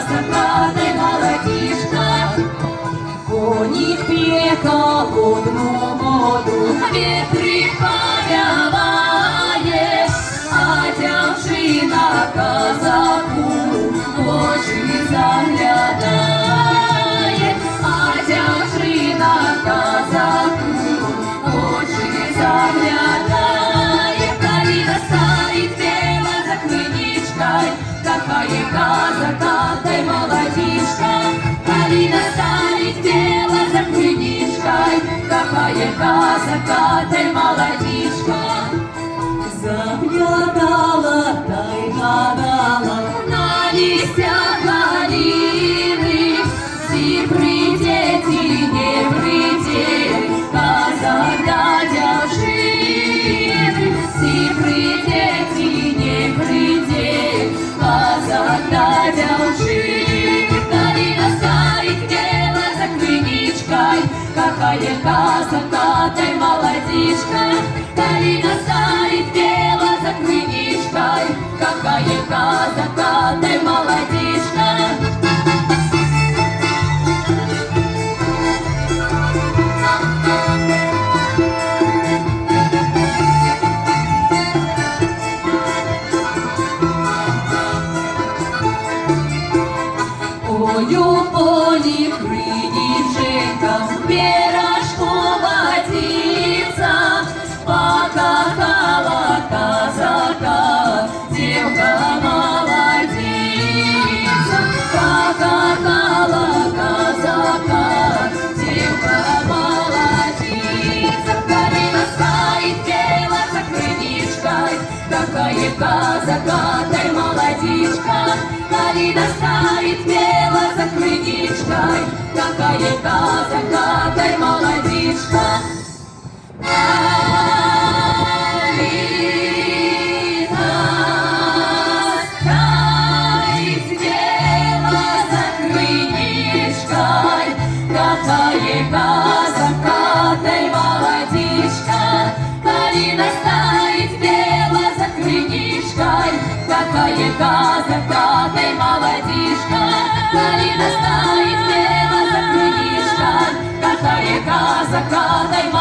закатай, молодишка. Коник пье холодную воду, ветры повявает, а девчина казаку в очи заглядает, а девчина казаку в очи заглядает. Калина стоит бело за крыничкой, какая закатай, молодишка. Калина стоит бело за крыничкой, какая закатай, молодишка. Заглядала, та й гадала на листьях калины, си придети, не придет казак до девчины, си придети, не придет казак до девчины. Калина стоит бело за крыничкой, какая закатай, молодишка. Калина стоит бело за крыничкой, какая закатай, молодишка. Ой, у полі криниченька, пирожку водится, покахала казака, девка молодица. Покахала казака, девка молодица. Калина стоит бело за крыничкой, какая закатай, молодишка. Калина стоит бело за крыничкой, какая закатай, молодишка. Калина стоит бело за крыничкой, какая закатай, молодишка. Калина стоит бело за крыничкой, какая закатай, молодишка. Калина стоит бело за крыничкой, какая закатай, молодишка.